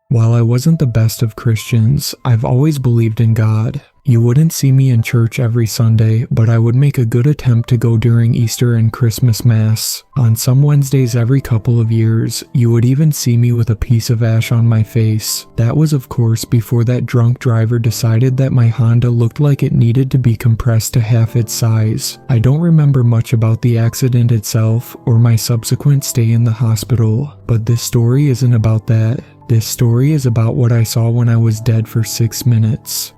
While I wasn't the best of Christians, I've always believed in God. You wouldn't see me in church every Sunday, but I would make a good attempt to go during Easter and Christmas Mass. On some Wednesdays every couple of years, you would even see me with a piece of ash on my face. That was of course before that drunk driver decided that my Honda looked like it needed to be compressed to half its size. I don't remember much about the accident itself or my subsequent stay in the hospital, but this story isn't about that. This story is about what I saw when I was dead for 6 minutes.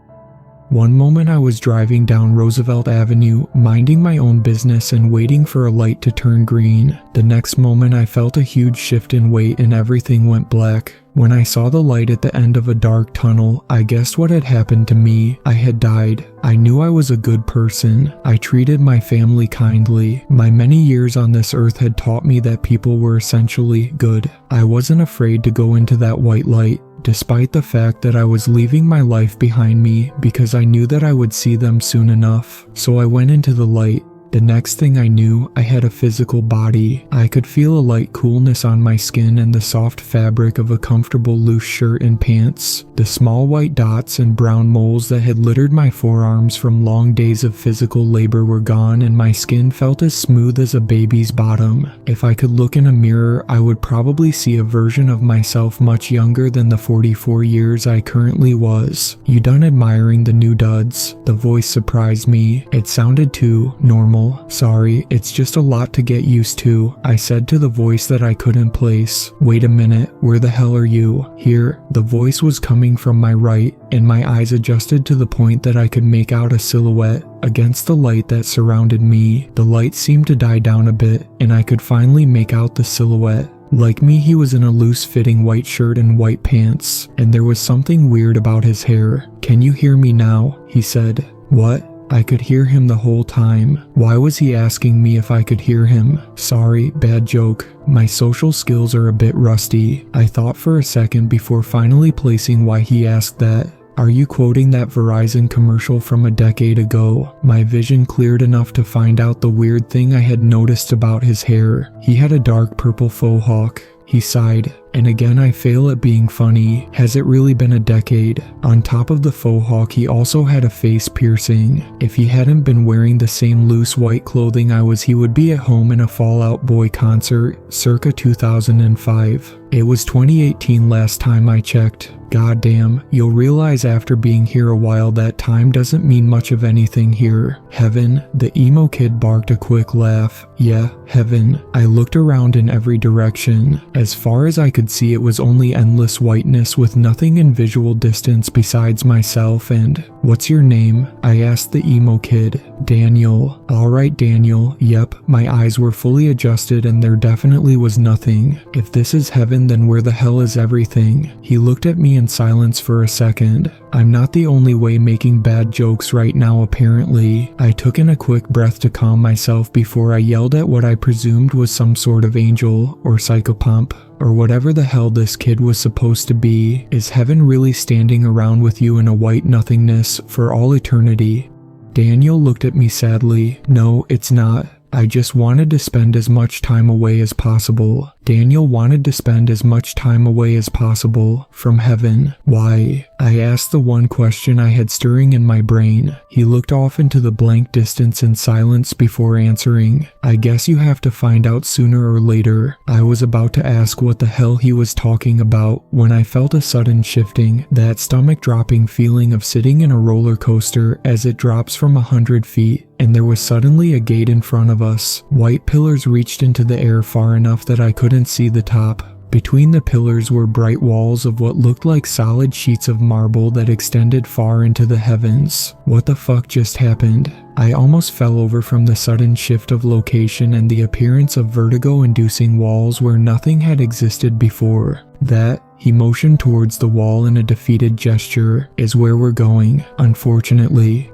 One moment I was driving down Roosevelt Avenue, minding my own business and waiting for a light to turn green. The next moment I felt a huge shift in weight and everything went black. When I saw the light at the end of a dark tunnel, I guessed what had happened to me. I had died. I knew I was a good person. I treated my family kindly. My many years on this earth had taught me that people were essentially good. I wasn't afraid to go into that white light, despite the fact that I was leaving my life behind me because I knew that I would see them soon enough. So I went into the light. The next thing I knew, I had a physical body. I could feel a light coolness on my skin and the soft fabric of a comfortable loose shirt and pants. The small white dots and brown moles that had littered my forearms from long days of physical labor were gone, and my skin felt as smooth as a baby's bottom. If I could look in a mirror, I would probably see a version of myself much younger than the 44 years I currently was. "You done admiring the new duds?" The voice surprised me. It sounded too normal. "Sorry, it's just a lot to get used to," I said to the voice that I couldn't place. "Wait a minute, where the hell are you?" "Here." The voice was coming from my right, and my eyes adjusted to the point that I could make out a silhouette against the light that surrounded me. The light seemed to die down a bit, and I could finally make out the silhouette. Like me, he was in a loose-fitting white shirt and white pants, and there was something weird about his hair. "Can you hear me now?" he said. "What?" I could hear him the whole time. Why was he asking me if I could hear him? Sorry, bad joke. My social skills are a bit rusty. I thought for a second before finally placing why he asked that. "Are you quoting that Verizon commercial from a decade ago?" My vision cleared enough to find out the weird thing I had noticed about his hair. He had a dark purple faux hawk. He sighed. And again I fail at being funny. Has it really been a decade? On top of the faux hawk, he also had a face piercing. If he hadn't been wearing the same loose white clothing I was, he would be at home in a Fall Out Boy concert circa 2005. It was 2018 last time I checked. Goddamn, you'll realize after being here a while that time doesn't mean much of anything here. Heaven? The emo kid barked a quick laugh. Yeah, heaven. I looked around in every direction. As far as I could see, it was only endless whiteness with nothing in visual distance besides myself and... "What's your name?" I asked the emo kid. "Daniel." "Alright, Daniel." Yep, my eyes were fully adjusted and there definitely was nothing. If this is heaven, then where the hell is everything? He looked at me in silence for a second. I'm not the only way making bad jokes right now, apparently. I took in a quick breath to calm myself before I yelled at what I presumed was some sort of angel or psychopomp, or whatever the hell this kid was supposed to be. Is heaven really standing around with you in a white nothingness for all eternity? Daniel looked at me sadly. No, it's not. I just wanted to spend as much time away as possible. Daniel wanted to spend as much time away as possible from heaven. Why? I asked the one question I had stirring in my brain. He looked off into the blank distance in silence before answering. I guess you have to find out sooner or later. I was about to ask what the hell he was talking about when I felt a sudden shifting, that stomach-dropping feeling of sitting in a roller coaster as it drops from 100 feet. And there was suddenly a gate in front of us. White pillars reached into the air far enough that I couldn't see the top. Between the pillars were bright walls of what looked like solid sheets of marble that extended far into the heavens. What the fuck just happened? I almost fell over from the sudden shift of location and the appearance of vertigo-inducing walls where nothing had existed before. That, he motioned towards the wall in a defeated gesture, is where we're going, unfortunately.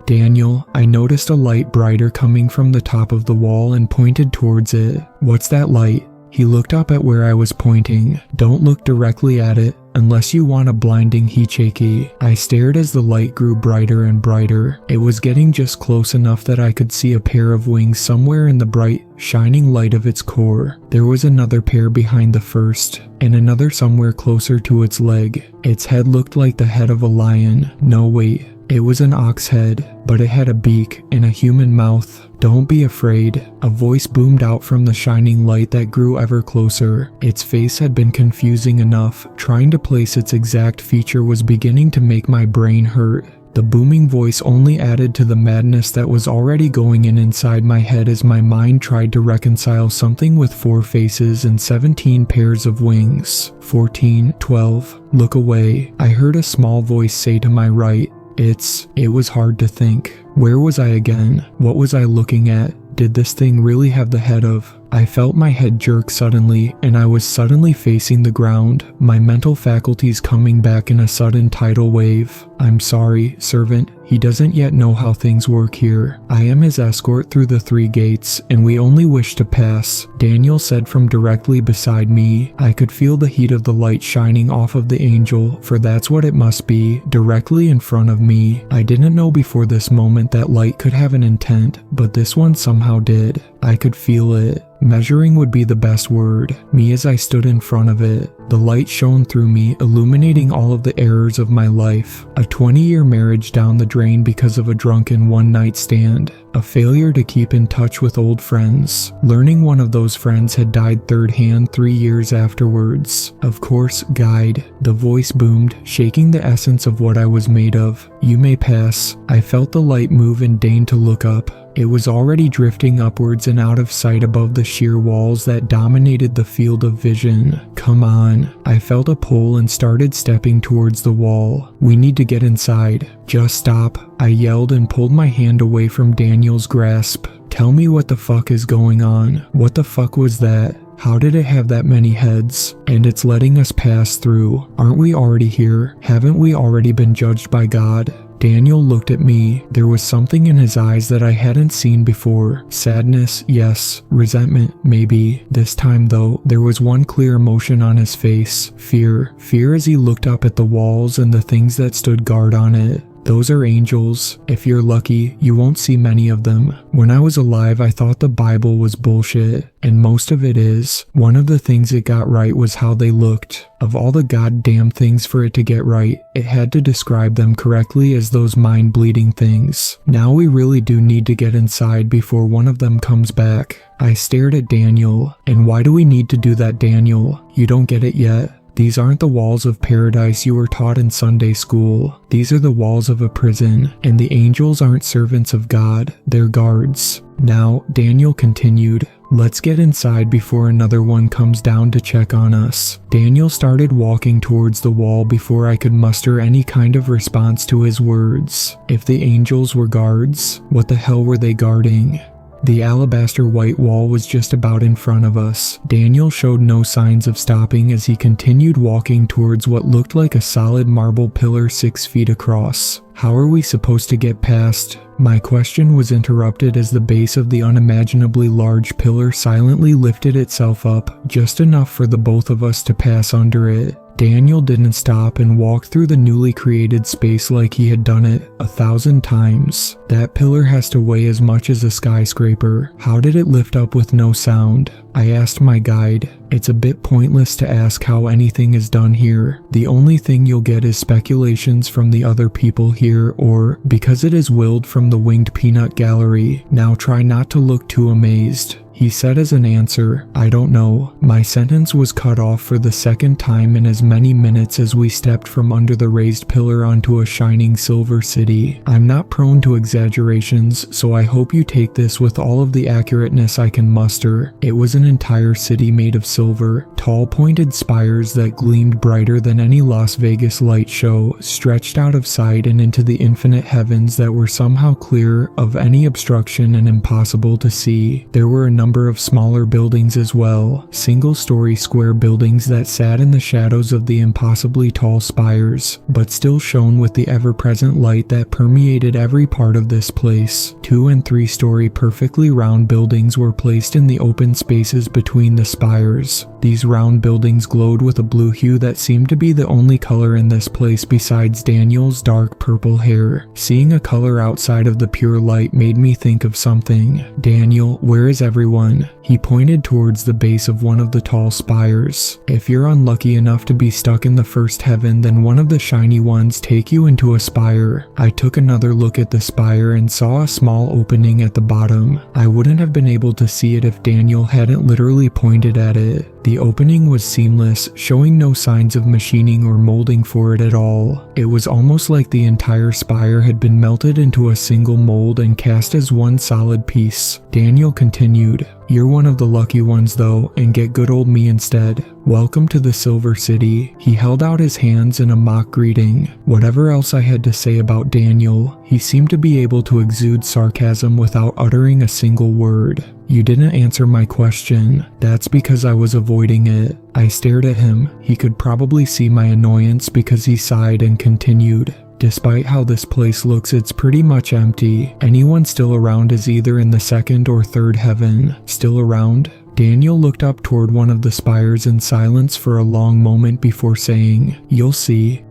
Daniel, I noticed a light brighter coming from the top of the wall and pointed towards it. What's that light? He looked up at where I was pointing. Don't look directly at it. unless you want a blinding hicheki. I stared as the light grew brighter and brighter. It was getting just close enough that I could see a pair of wings somewhere in the bright, shining light of its core. There was another pair behind the first, and another somewhere closer to its leg. Its head looked like the head of a lion. No, wait. It was an ox head, but it had a beak and a human mouth. Don't be afraid. A voice boomed out from the shining light that grew ever closer. Its face had been confusing enough. Trying to place its exact feature was beginning to make my brain hurt. The booming voice only added to the madness that was already going inside my head as my mind tried to reconcile something with 4 faces and 17 pairs of wings. 14, 12. Look away. I heard a small voice say to my right. It was hard to think. Where was I again? What was I looking at? Did this thing really have the head of? I felt my head jerk suddenly, and I was suddenly facing the ground, my mental faculties coming back in a sudden tidal wave. I'm sorry, servant. He doesn't yet know how things work here. I am his escort through the 3 gates, and we only wish to pass, Daniel said from directly beside me. I could feel the heat of the light shining off of the angel, for that's what it must be, directly in front of me. I didn't know before this moment that light could have an intent, but this one somehow did. I could feel it. Measuring would be the best word. Me as I stood in front of it. The light shone through me, illuminating all of the errors of my life. A 20-year marriage down the drain because of a drunken one-night stand. A failure to keep in touch with old friends. Learning one of those friends had died third hand 3 years afterwards. Of course, guide. The voice boomed, shaking the essence of what I was made of. You may pass. I felt the light move and deigned to look up. It was already drifting upwards and out of sight above the sheer walls that dominated the field of vision. Come on. I felt a pull and started stepping towards the wall. We need to get inside. Just stop. I yelled and pulled my hand away from Daniel's grasp. Tell me what the fuck is going on. What the fuck was that? How did it have that many heads? And it's letting us pass through. Aren't we already here? Haven't we already been judged by God? Daniel looked at me. There was something in his eyes that I hadn't seen before. Sadness, yes. Resentment, maybe. This time though, there was one clear emotion on his face. Fear. Fear as he looked up at the walls and the things that stood guard on it. Those are angels. If you're lucky, you won't see many of them. When I was alive, I thought the Bible was bullshit, and most of it is. One of the things it got right was how they looked. Of all the goddamn things for it to get right, it had to describe them correctly as those mind-bleeding things. Now we really do need to get inside before one of them comes back. I stared at Daniel. And why do we need to do that, Daniel? You don't get it yet? These aren't the walls of paradise you were taught in Sunday school. These are the walls of a prison, and the angels aren't servants of God, they're guards. Now, Daniel continued, let's get inside before another one comes down to check on us. Daniel started walking towards the wall before I could muster any kind of response to his words. If the angels were guards, what the hell were they guarding? The alabaster white wall was just about in front of us. Daniel showed no signs of stopping as he continued walking towards what looked like a solid marble pillar 6 feet across. How are we supposed to get past? My question was interrupted as the base of the unimaginably large pillar silently lifted itself up, just enough for the both of us to pass under it. Daniel didn't stop and walk through the newly created space like he had done it 1,000 times. That pillar has to weigh as much as a skyscraper. How did it lift up with no sound? I asked my guide. It's a bit pointless to ask how anything is done here. The only thing you'll get is speculations from the other people here, or because it is willed from the Winged Peanut Gallery. Now try not to look too amazed. He said as an answer, I don't know. My sentence was cut off for the second time in as many minutes as we stepped from under the raised pillar onto a shining silver city. I'm not prone to exaggerations, so I hope you take this with all of the accurateness I can muster. It was an entire city made of silver, tall pointed spires that gleamed brighter than any Las Vegas light show, stretched out of sight and into the infinite heavens that were somehow clear of any obstruction and impossible to see. There were a number of smaller buildings as well, single-story square buildings that sat in the shadows of the impossibly tall spires, but still shone with the ever-present light that permeated every part of this place. 2- and 3-story perfectly round buildings were placed in the open spaces between the spires. These round buildings glowed with a blue hue that seemed to be the only color in this place besides Daniel's dark purple hair. Seeing a color outside of the pure light made me think of something. "Daniel, where is everyone?" He pointed towards the base of one of the tall spires. "If you're unlucky enough to be stuck in the first heaven, then one of the shiny ones take you into a spire." I took another look at the spire and saw a small opening at the bottom. I wouldn't have been able to see it if Daniel hadn't literally pointed at it. The opening was seamless, showing no signs of machining or molding for it at all. It was almost like the entire spire had been melted into a single mold and cast as one solid piece. Daniel continued, "You're one of the lucky ones though, and get good old me instead. Welcome to the Silver City." He held out his hands in a mock greeting. Whatever else I had to say about Daniel, he seemed to be able to exude sarcasm without uttering a single word. "You didn't answer my question." "That's because I was avoiding it." I stared at him. He could probably see my annoyance because he sighed and continued, "Despite how this place looks, it's pretty much empty. Anyone still around is either in the second or third heaven." "Still around?" Daniel looked up toward one of the spires in silence for a long moment before saying, "You'll see."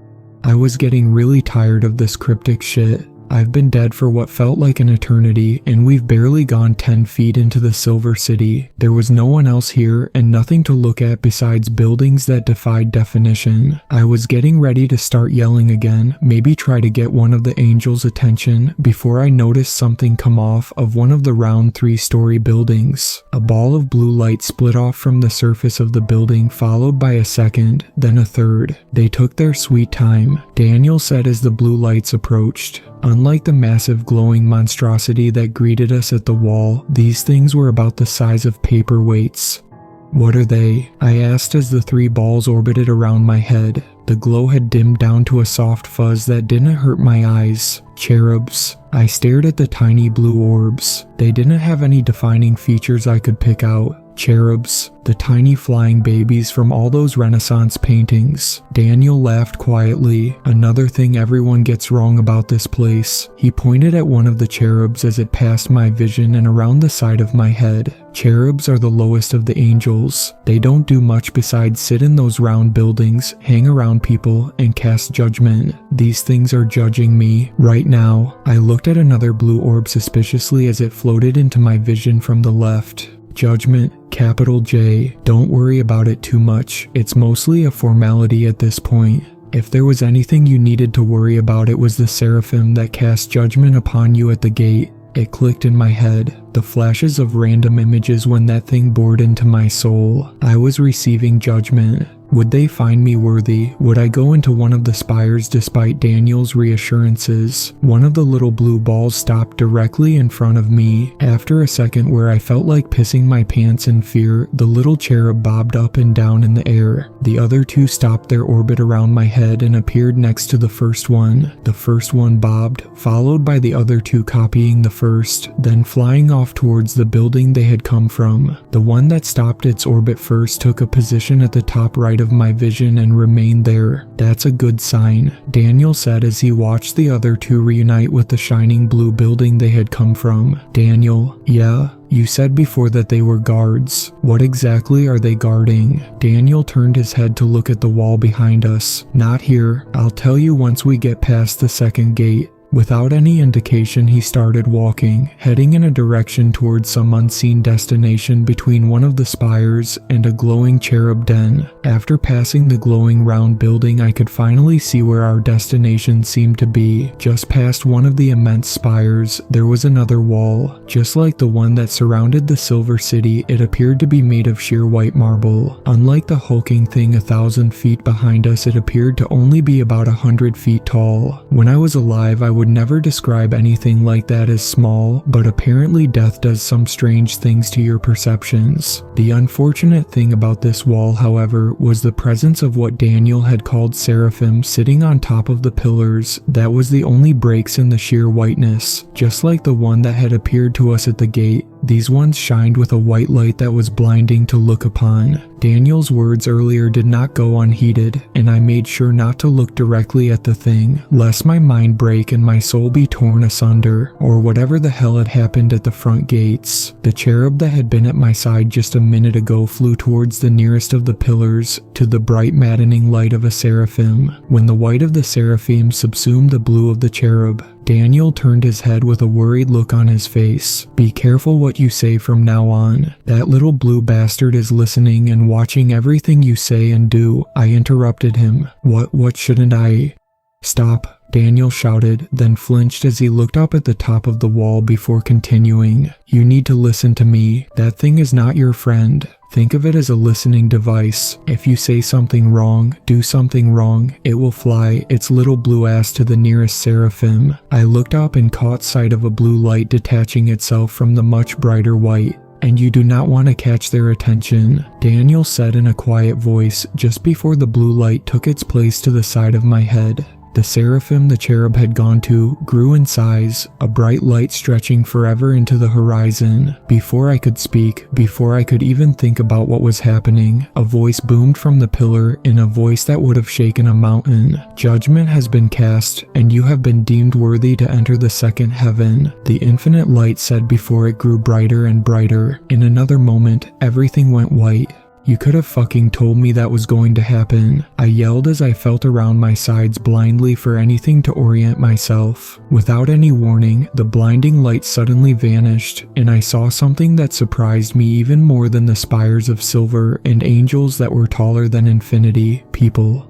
I was getting really tired of this cryptic shit. I've been dead for what felt like an eternity, and we've barely gone 10 feet into the Silver City. There was no one else here, and nothing to look at besides buildings that defied definition. I was getting ready to start yelling again, maybe try to get one of the angels' attention, before I noticed something come off of one of the round 3-story buildings. A ball of blue light split off from the surface of the building, followed by a second, then a third. They took their sweet time, Daniel said as the blue lights approached. Unlike the massive glowing monstrosity that greeted us at the wall, these things were about the size of paperweights. "What are they?" I asked as the 3 balls orbited around my head. The glow had dimmed down to a soft fuzz that didn't hurt my eyes. "Cherubs." I stared at the tiny blue orbs. They didn't have any defining features I could pick out. Cherubs, the tiny flying babies from all those Renaissance paintings. Daniel laughed quietly. "Another thing everyone gets wrong about this place." He pointed at one of the cherubs as it passed my vision and around the side of my head. "Cherubs are the lowest of the angels. They don't do much besides sit in those round buildings, hang around people, and cast judgment. These things are judging me right now." I looked at another blue orb suspiciously as it floated into my vision from the left. "Judgment, capital J. Don't worry about it too much. It's mostly a formality at this point. If there was anything you needed to worry about, it was the seraphim that cast judgment upon you at the gate." It clicked in my head, the flashes of random images when that thing bored into my soul. I was receiving judgment. Would they find me worthy? Would I go into one of the spires despite Daniel's reassurances? One of the little blue balls stopped directly in front of me. After a second where I felt like pissing my pants in fear, the little cherub bobbed up and down in the air. The other 2 stopped their orbit around my head and appeared next to the first one. The first one bobbed, followed by the other 2 copying the first, then flying off towards the building they had come from. The one that stopped its orbit first took a position at the top right of my vision and remained there. "That's a good sign," Daniel said as he watched the other 2 reunite with the shining blue building they had come from. "Daniel, yeah? You said before that they were guards. What exactly are they guarding?" Daniel turned his head to look at the wall behind us. "Not here. I'll tell you once we get past the second gate." Without any indication, he started walking, heading in a direction towards some unseen destination between one of the spires and a glowing cherub den. After passing the glowing round building, I could finally see where our destination seemed to be. Just past one of the immense spires, there was another wall. Just like the one that surrounded the Silver City, it appeared to be made of sheer white marble. Unlike the hulking thing 1,000 feet behind us, it appeared to only be about 100 feet tall. When I was alive, I would never describe anything like that as small, but apparently death does some strange things to your perceptions. The unfortunate thing about this wall, however, was the presence of what Daniel had called seraphim sitting on top of the pillars. That was the only breaks in the sheer whiteness, just like the one that had appeared to us at the gate. These ones shined with a white light that was blinding to look upon. Daniel's words earlier did not go unheeded, and I made sure not to look directly at the thing, lest my mind break and my soul be torn asunder, or whatever the hell had happened at the front gates. The cherub that had been at my side just a minute ago flew towards the nearest of the pillars, to the bright maddening light of a seraphim. When the white of the seraphim subsumed the blue of the cherub, Daniel turned his head with a worried look on his face. "Be careful what you say from now on. That little blue bastard is listening and watching everything you say and do," I interrupted him. What shouldn't I? "Stop," Daniel shouted, then flinched as he looked up at the top of the wall before continuing. "You need to listen to me. That thing is not your friend. Think of it as a listening device. If you say something wrong, do something wrong, it will fly its little blue ass to the nearest seraphim." I looked up and caught sight of a blue light detaching itself from the much brighter white. "And you do not want to catch their attention," Daniel said in a quiet voice just before the blue light took its place to the side of my head. The seraphim the cherub had gone to grew in size, a bright light stretching forever into the horizon. Before I could speak, before I could even think about what was happening, a voice boomed from the pillar in a voice that would have shaken a mountain. "Judgment has been cast, and you have been deemed worthy to enter the second heaven," the infinite light said before it grew brighter and brighter. In another moment, everything went white. "You could have fucking told me that was going to happen," I yelled as I felt around my sides blindly for anything to orient myself. Without any warning, the blinding light suddenly vanished, and I saw something that surprised me even more than the spires of silver and angels that were taller than infinity. People.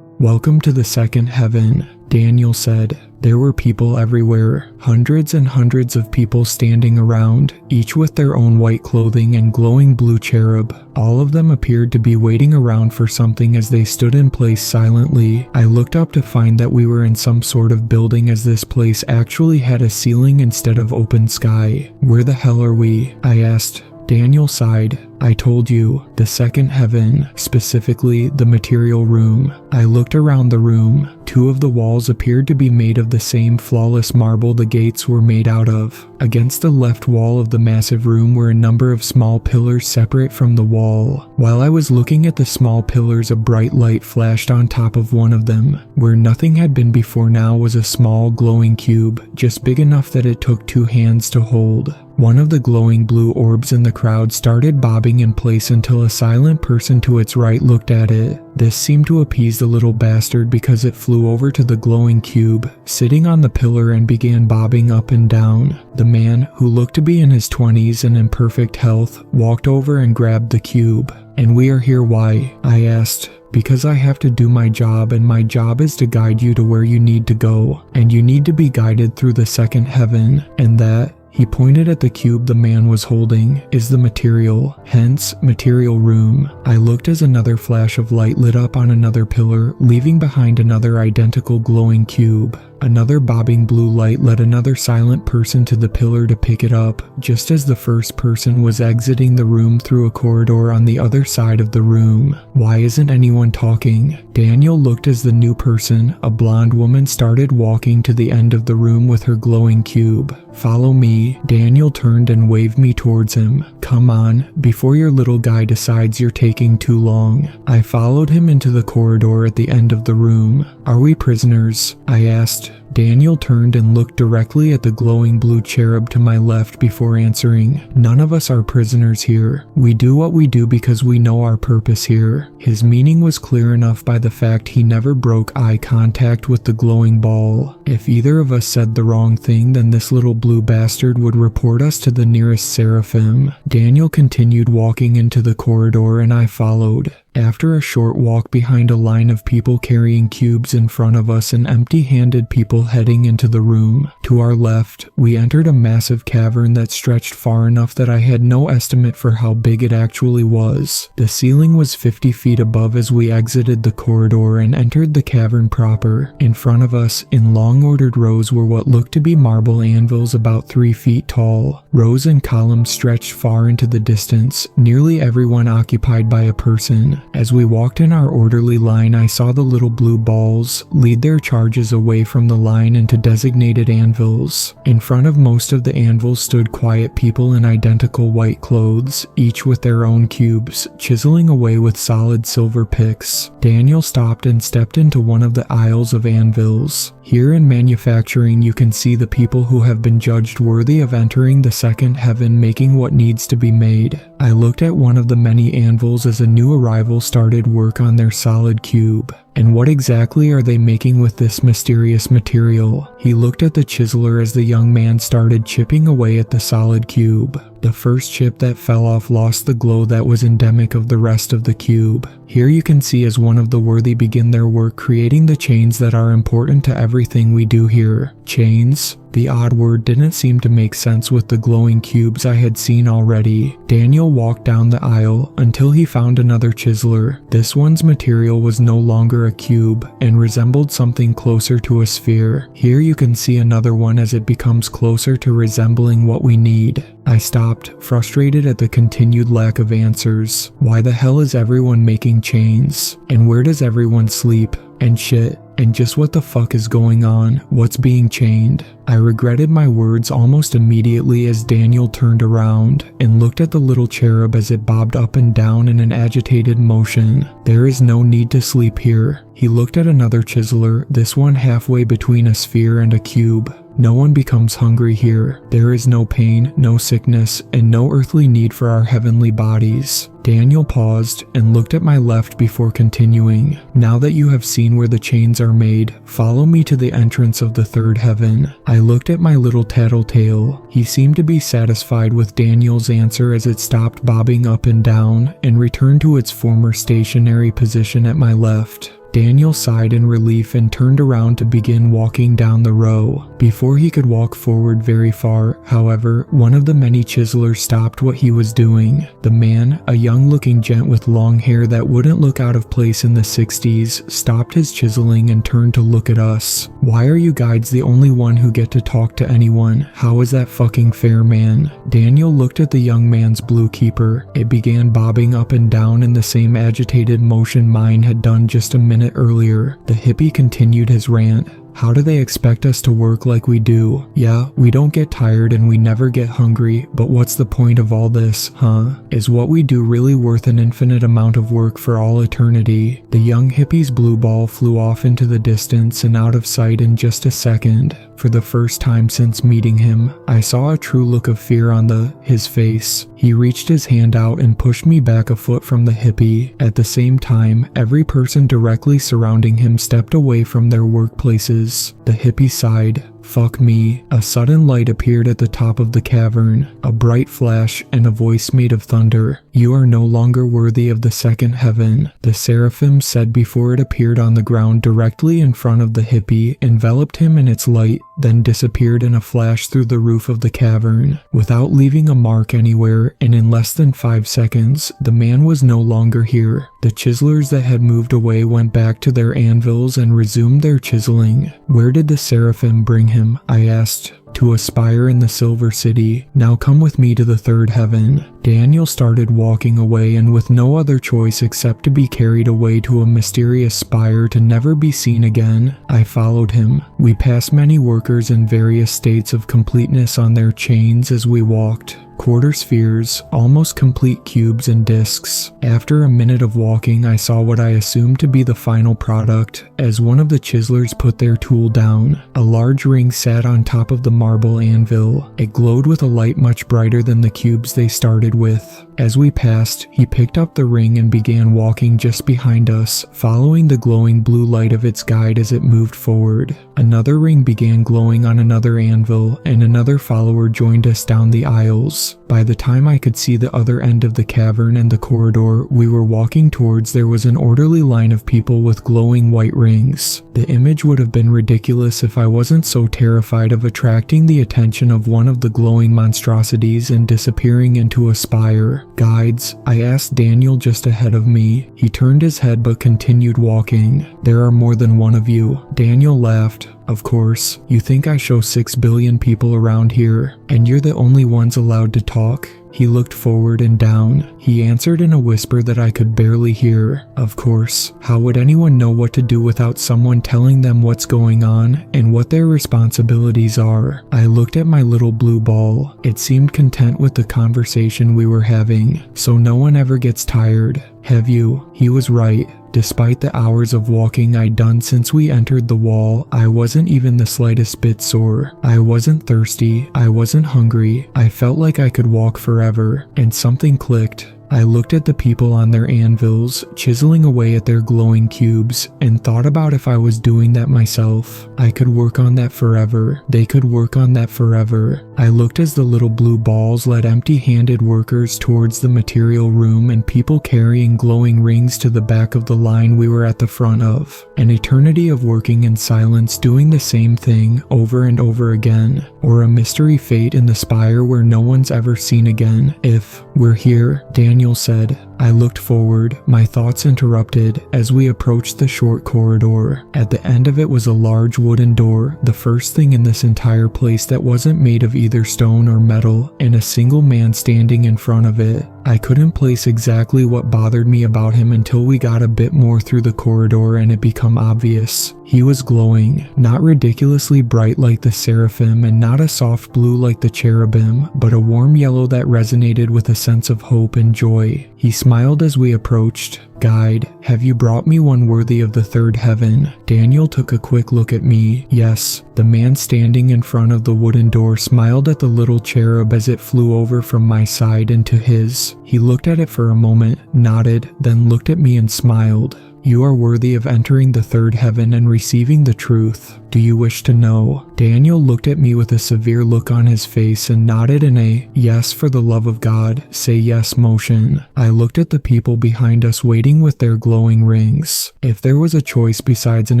"Welcome to the second heaven," Daniel said. There were people everywhere, hundreds and hundreds of people standing around, each with their own white clothing and glowing blue cherub. All of them appeared to be waiting around for something as they stood in place silently. I looked up to find that we were in some sort of building, as this place actually had a ceiling instead of open sky. "Where the hell are we?" I asked. Daniel sighed. "I told you, the second heaven, specifically the material room." I looked around the room. Two of the walls appeared to be made of the same flawless marble the gates were made out of. Against the left wall of the massive room were a number of small pillars separate from the wall. While I was looking at the small pillars, a bright light flashed on top of one of them. Where nothing had been before now was a small glowing cube, just big enough that it took two hands to hold. One of the glowing blue orbs in the crowd started bobbing in place until a silent person to its right looked at it. This seemed to appease the little bastard because it flew over to the glowing cube, sitting on the pillar, and began bobbing up and down. The man, who looked to be in his 20s and in perfect health, walked over and grabbed the cube. "And we are here why?" I asked. "Because I have to do my job, and my job is to guide you to where you need to go, and you need to be guided through the second heaven, and that," he pointed at the cube the man was holding, "is the material, hence material room." I looked as another flash of light lit up on another pillar, leaving behind another identical glowing cube. Another bobbing blue light led another silent person to the pillar to pick it up, just as the first person was exiting the room through a corridor on the other side of the room. "Why isn't anyone talking?" Daniel looked as the new person, a blonde woman, started walking to the end of the room with her glowing cube. "Follow me." Daniel turned and waved me towards him. "Come on, before your little guy decides you're taking too long." I followed him into the corridor at the end of the room. "Are we prisoners?" I asked. Daniel turned and looked directly at the glowing blue cherub to my left before answering. "None of us are prisoners here. We do what we do because we know our purpose here." His meaning was clear enough by the fact he never broke eye contact with the glowing ball. If either of us said the wrong thing, then this little blue bastard would report us to the nearest seraphim. Daniel continued walking into the corridor and I followed. After a short walk behind a line of people carrying cubes in front of us and empty-handed people heading into the room, to our left, we entered a massive cavern that stretched far enough that I had no estimate for how big it actually was. The ceiling was 50 feet above as we exited the corridor and entered the cavern proper. In front of us, in long ordered rows, were what looked to be marble anvils about 3 feet tall. Rows and columns stretched far into the distance, nearly everyone occupied by a person. As we walked in our orderly line, I saw the little blue balls lead their charges away from the line into designated anvils. In front of most of the anvils stood quiet people in identical white clothes, each with their own cubes, chiseling away with solid silver picks. Daniel stopped and stepped into one of the aisles of anvils. Here in manufacturing, you can see the people who have been judged worthy of entering the second heaven, making what needs to be made. I looked at one of the many anvils as a new arrival started work on their solid cube. And what exactly are they making with this mysterious material? He looked at the chiseler as the young man started chipping away at the solid cube. The first chip that fell off lost the glow that was endemic of the rest of the cube. Here you can see as one of the worthy begin their work creating the chains that are important to everything we do here. Chains? The odd word didn't seem to make sense with the glowing cubes I had seen already. Daniel walked down the aisle until he found another chiseler. This one's material was no longer a cube and resembled something closer to a sphere. Here you can see another one as it becomes closer to resembling what we need. I stopped, frustrated at the continued lack of answers. Why the hell is everyone making chains? And where does everyone sleep? And shit. And just what the fuck is going on? What's being chained? I regretted my words almost immediately as Daniel turned around and looked at the little cherub as it bobbed up and down in an agitated motion. There is no need to sleep here. He looked at another chiseler, this one halfway between a sphere and a cube. No one becomes hungry here. There is no pain, no sickness, and no earthly need for our heavenly bodies. Daniel paused and looked at my left before continuing. Now that you have seen where the chains are made, follow me to the entrance of the third heaven. I looked at my little tattletale. He seemed to be satisfied with Daniel's answer as it stopped bobbing up and down and returned to its former stationary position at my left. Daniel sighed in relief and turned around to begin walking down the row. Before he could walk forward very far, however, one of the many chiselers stopped what he was doing. The man, a young-looking gent with long hair that wouldn't look out of place in the 60s, stopped his chiseling and turned to look at us. Why are you guides the only one who get to talk to anyone? How is that fucking fair, man? Daniel looked at the young man's blue keeper. It began bobbing up and down in the same agitated motion mine had done just a minute earlier. The hippie continued his rant. How do they expect us to work like we do? Yeah, we don't get tired and we never get hungry, but what's the point of all this, huh? Is what we do really worth an infinite amount of work for all eternity? The young hippie's blue ball flew off into the distance and out of sight in just a second. For the first time since meeting him, I saw a true look of fear on his face. He reached his hand out and pushed me back a foot from the hippie. At the same time, every person directly surrounding him stepped away from their workplaces. The hippie sighed. Fuck me. A sudden light appeared at the top of the cavern, a bright flash and a voice made of thunder. You are no longer worthy of the second heaven, the seraphim said before it appeared on the ground directly in front of the hippie, enveloped him in its light, then disappeared in a flash through the roof of the cavern, without leaving a mark anywhere, and in less than 5 seconds, the man was no longer here. The chiselers that had moved away went back to their anvils and resumed their chiseling. Where did the seraphim bring him? I asked. To a spire in the Silver City. Now come with me to the third heaven. Daniel started walking away, and with no other choice except to be carried away to a mysterious spire to never be seen again, I followed him. We passed many workers in various states of completeness on their chains as we walked. Quarter spheres, almost complete cubes and discs. After a minute of walking, I saw what I assumed to be the final product, as one of the chiselers put their tool down. A large ring sat on top of the marble anvil. It glowed with a light much brighter than the cubes they started with. As we passed, he picked up the ring and began walking just behind us, following the glowing blue light of its guide as it moved forward. Another ring began glowing on another anvil, and another follower joined us down the aisles. By the time I could see the other end of the cavern and the corridor we were walking towards, there was an orderly line of people with glowing white rings. The image would have been ridiculous if I wasn't so terrified of attracting the attention of one of the glowing monstrosities and disappearing into a spire. Guides, I asked Daniel just ahead of me. He turned his head but continued walking. There are more than one of you. Daniel laughed. Of course, you think I show 6 billion people around here, and you're the only ones allowed to talk? He looked forward and down. He answered in a whisper that I could barely hear. Of course, how would anyone know what to do without someone telling them what's going on and what their responsibilities are? I looked at my little blue ball. It seemed content with the conversation we were having, so no one ever gets tired. Have you? He was right. Despite the hours of walking I'd done since we entered the wall, I wasn't even the slightest bit sore. I wasn't thirsty. I wasn't hungry. I felt like I could walk forever, and something clicked. I looked at the people on their anvils, chiseling away at their glowing cubes, and thought about if I was doing that myself. I could work on that forever. They could work on that forever. I looked as the little blue balls led empty-handed workers towards the material room and people carrying glowing rings to the back of the line we were at the front of. An eternity of working in silence, doing the same thing over and over again. Or a mystery fate in the spire where no one's ever seen again. If we're here, Daniel said. I looked forward, my thoughts interrupted as we approached the short corridor. At the end of it was a large wooden door, the first thing in this entire place that wasn't made of either stone or metal, and a single man standing in front of it. I couldn't place exactly what bothered me about him until we got a bit more through the corridor and it became obvious. He was glowing, not ridiculously bright like the seraphim and not a soft blue like the cherubim, but a warm yellow that resonated with a sense of hope and joy. He smiled as we approached. Guide, have you brought me one worthy of the third heaven? Daniel took a quick look at me. Yes. The man standing in front of the wooden door smiled at the little cherub as it flew over from my side into his. He looked at it for a moment, nodded, then looked at me and smiled. You are worthy of entering the third heaven and receiving the truth. Do you wish to know? Daniel looked at me with a severe look on his face and nodded in a, yes, for the love of God, say yes motion. I looked at the people behind us waiting with their glowing rings. If there was a choice besides an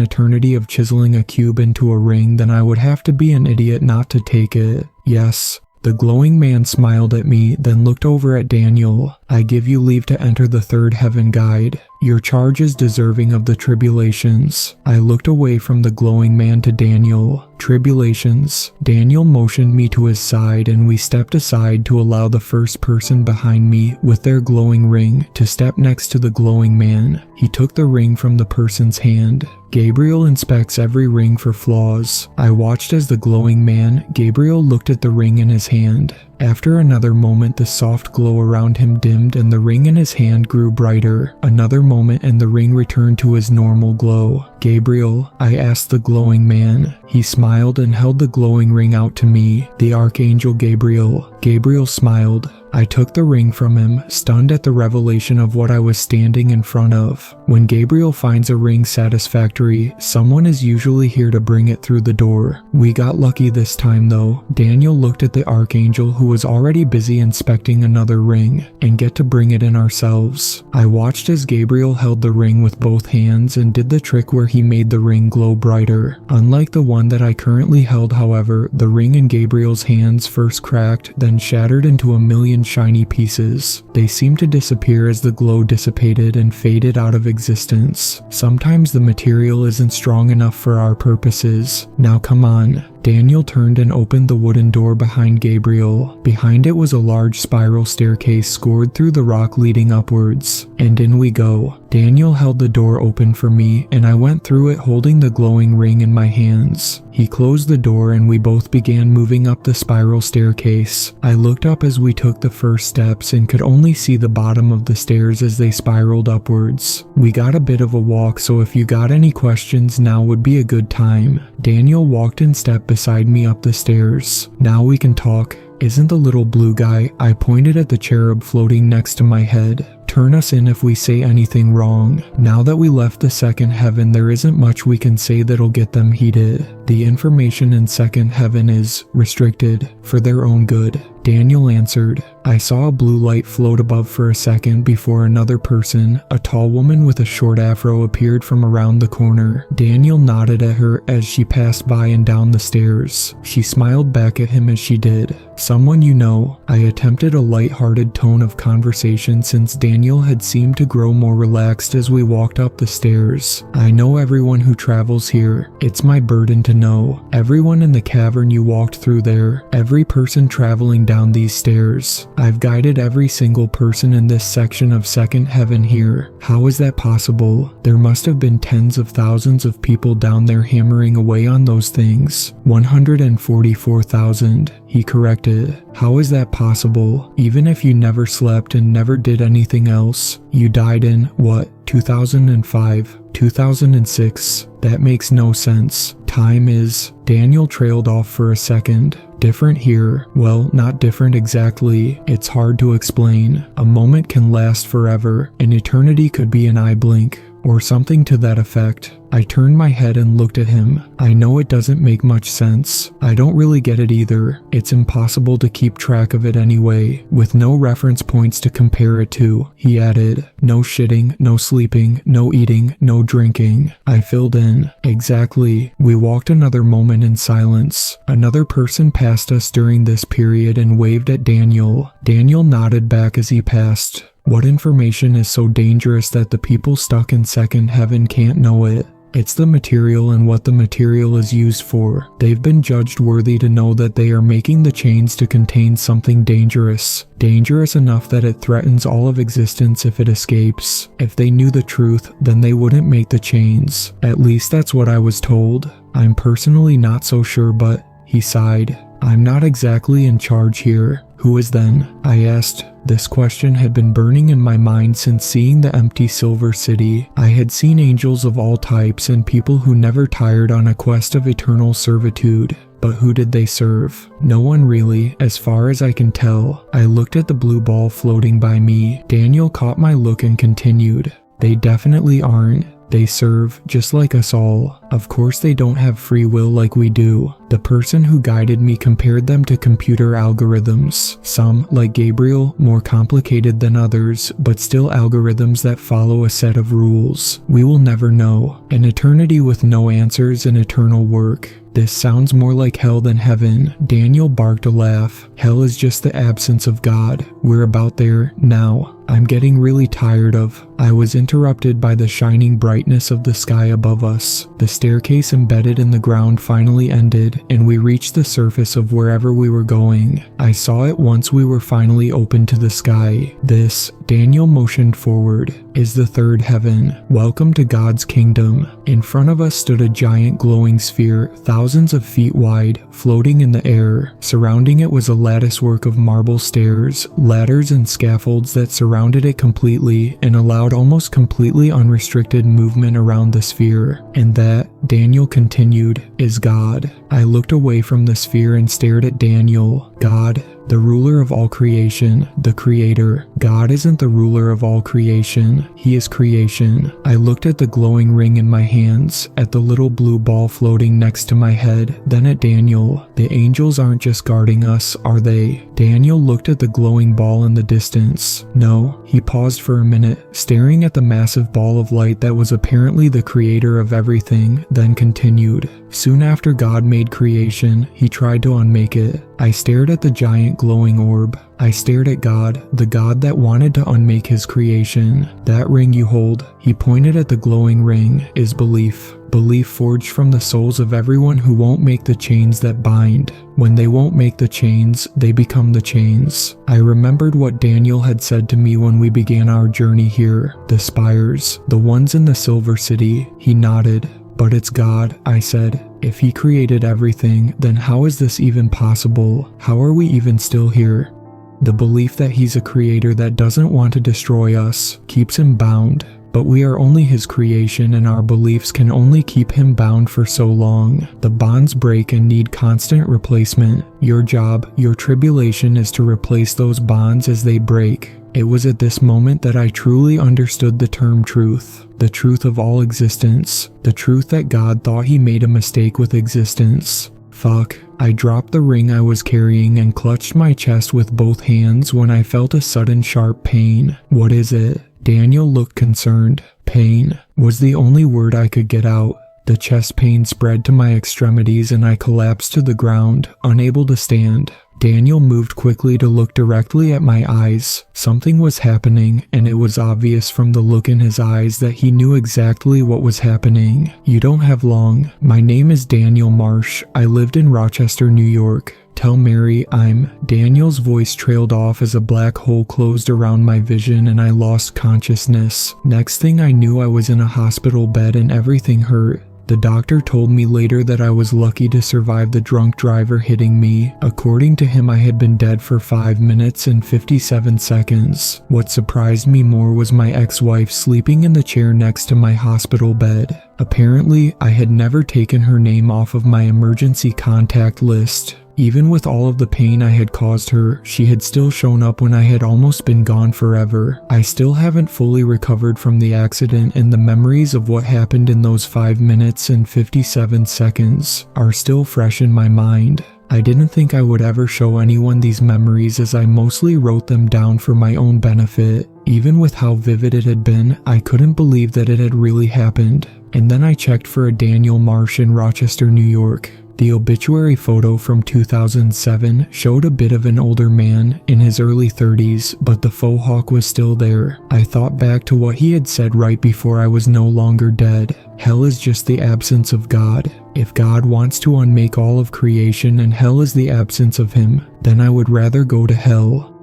eternity of chiseling a cube into a ring, then I would have to be an idiot not to take it. Yes. The glowing man smiled at me, then looked over at Daniel. I give you leave to enter the third heaven, guide. Your charge is deserving of the tribulations. I looked away from the glowing man to Daniel. Tribulations. Daniel motioned me to his side and we stepped aside to allow the first person behind me with their glowing ring to step next to the glowing man. He took the ring from the person's hand. Gabriel inspects every ring for flaws. I watched as the glowing man, Gabriel, looked at the ring in his hand. After another moment, the soft glow around him dimmed and the ring in his hand grew brighter. Another moment and the ring returned to his normal glow. Gabriel, I asked the glowing man. He smiled and held the glowing ring out to me. The archangel Gabriel. Gabriel smiled. I took the ring from him, stunned at the revelation of what I was standing in front of. When Gabriel finds a ring satisfactory, someone is usually here to bring it through the door. We got lucky this time though. Daniel looked at the archangel who was already busy inspecting another ring, and get to bring it in ourselves. I watched as Gabriel held the ring with both hands and did the trick where he made the ring glow brighter. Unlike the one that I currently held, however, the ring in Gabriel's hands first cracked, then shattered into a million shiny pieces. They seemed to disappear as the glow dissipated and faded out of existence. Sometimes the material isn't strong enough for our purposes. Now come on. Daniel turned and opened the wooden door behind Gabriel. Behind it was a large spiral staircase scored through the rock leading upwards. And in we go. Daniel held the door open for me, and I went through it holding the glowing ring in my hands. He closed the door and we both began moving up the spiral staircase. I looked up as we took the first steps and could only see the bottom of the stairs as they spiraled upwards. We got a bit of a walk, so if you got any questions, now would be a good time. Daniel walked in step beside me up the stairs. Now we can talk. Isn't the little blue guy? I pointed at the cherub floating next to my head. Turn us in if we say anything wrong. Now that we left the second heaven, there isn't much we can say that'll get them heated. The information in second heaven is restricted for their own good. Daniel answered. I saw a blue light float above for a second before another person, a tall woman with a short afro, appeared from around the corner. Daniel nodded at her as she passed by and down the stairs. She smiled back at him as she did. Someone you know. I attempted a light-hearted tone of conversation since Daniel had seemed to grow more relaxed as we walked up the stairs. I know everyone who travels here. It's my burden to know. Everyone in the cavern you walked through there, every person traveling down these stairs. I've guided every single person in this section of second heaven here. How is that possible? There must have been tens of thousands of people down there hammering away on those things. 144,000, he corrected. How is that possible? Even if you never slept and never did anything else, you died in, what, 2005, 2006? That makes no sense. Time is... Daniel trailed off for a second. Different here. Well, not different exactly. It's hard to explain. A moment can last forever. An eternity could be an eye blink, or something to that effect. I turned my head and looked at him. I know it doesn't make much sense. I don't really get it either. It's impossible to keep track of it anyway, with no reference points to compare it to. He added, no shitting, no sleeping, no eating, no drinking. I filled in. Exactly. We walked another moment in silence. Another person passed us during this period and waved at Daniel. Daniel nodded back as he passed. What information is so dangerous that the people stuck in second heaven can't know it? It's the material and what the material is used for. They've been judged worthy to know that they are making the chains to contain something dangerous. Dangerous enough that it threatens all of existence if it escapes. If they knew the truth, then they wouldn't make the chains. At least that's what I was told. I'm personally not so sure, but... He sighed. I'm not exactly in charge here. Who is then? I asked. This question had been burning in my mind since seeing the empty silver city. I had seen angels of all types and people who never tired on a quest of eternal servitude. But who did they serve? No one really, as far as I can tell. I looked at the blue ball floating by me. Daniel caught my look and continued. They definitely aren't. They serve just like us all. Of course they don't have free will like we do. The person who guided me compared them to computer algorithms. Some, like Gabriel, more complicated than others, but still algorithms that follow a set of rules. We will never know. An eternity with no answers and eternal work. This sounds more like hell than heaven. Daniel barked a laugh. Hell is just the absence of God. We're about there now. I'm getting really tired of... I was interrupted by the shining brightness of the sky above us. The staircase embedded in the ground finally ended, and we reached the surface of wherever we were going. I saw it once we were finally open to the sky. This, Daniel motioned forward, is the third heaven. Welcome to God's kingdom. In front of us stood a giant glowing sphere, thousands of feet wide, floating in the air. Surrounding it was a latticework of marble stairs, ladders and scaffolds that surrounded it completely and allowed almost completely unrestricted movement around the sphere. And that, Daniel continued, is God. I looked away from the sphere and stared at Daniel. God, the ruler of all creation, the creator. God isn't the ruler of all creation. He is creation. I looked at the glowing ring in my hands, at the little blue ball floating next to my head, then at Daniel. The angels aren't just guarding us, are they? Daniel looked at the glowing ball in the distance. No, he paused for a minute, staring at the massive ball of light that was apparently the creator of everything, then continued. Soon after God made creation, he tried to unmake it. I stared at the giant glowing orb. I stared at God, the God that wanted to unmake his creation. That ring you hold, he pointed at the glowing ring, is belief. Belief forged from the souls of everyone who won't make the chains that bind. When they won't make the chains, they become the chains. I remembered what Daniel had said to me when we began our journey here. The spires, the ones in the Silver City. He nodded. But it's God, I said. If he created everything, then how is this even possible? How are we even still here? The belief that he's a creator that doesn't want to destroy us keeps him bound. But we are only his creation and our beliefs can only keep him bound for so long. The bonds break and need constant replacement. Your job, your tribulation is to replace those bonds as they break. It was at this moment that I truly understood the term truth. The truth of all existence. The truth that God thought he made a mistake with existence. Fuck. I dropped the ring I was carrying and clutched my chest with both hands when I felt a sudden sharp pain. What is it? Daniel looked concerned. Pain was the only word I could get out. The chest pain spread to my extremities and I collapsed to the ground, unable to stand. Daniel moved quickly to look directly at my eyes. Something was happening, and it was obvious from the look in his eyes that he knew exactly what was happening. You don't have long. My name is Daniel Marsh. I lived in Rochester, New York. Tell Mary I'm. Daniel's voice trailed off as a black hole closed around my vision and I lost consciousness. Next thing I knew, I was in a hospital bed and everything hurt. The doctor told me later that I was lucky to survive the drunk driver hitting me. According to him, I had been dead for 5 minutes and 57 seconds. What surprised me more was my ex-wife sleeping in the chair next to my hospital bed. Apparently, I had never taken her name off of my emergency contact list. Even with all of the pain I had caused her, she had still shown up when I had almost been gone forever. I still haven't fully recovered from the accident, and the memories of what happened in those 5 minutes and 57 seconds are still fresh in my mind. I didn't think I would ever show anyone these memories, as I mostly wrote them down for my own benefit. Even with how vivid it had been, I couldn't believe that it had really happened. And then I checked for a Daniel Marsh in Rochester, New York. The obituary photo from 2007 showed a bit of an older man in his early 30s, but the faux hawk was still there. I thought back to what he had said right before I was no longer dead. Hell is just the absence of God. If God wants to unmake all of creation and hell is the absence of him, then I would rather go to hell.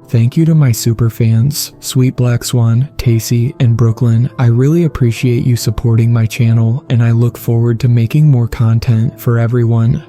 Thank you to my super fans, Sweet Black Swan, Tacy, and Brooklyn. I really appreciate you supporting my channel, and I look forward to making more content for everyone.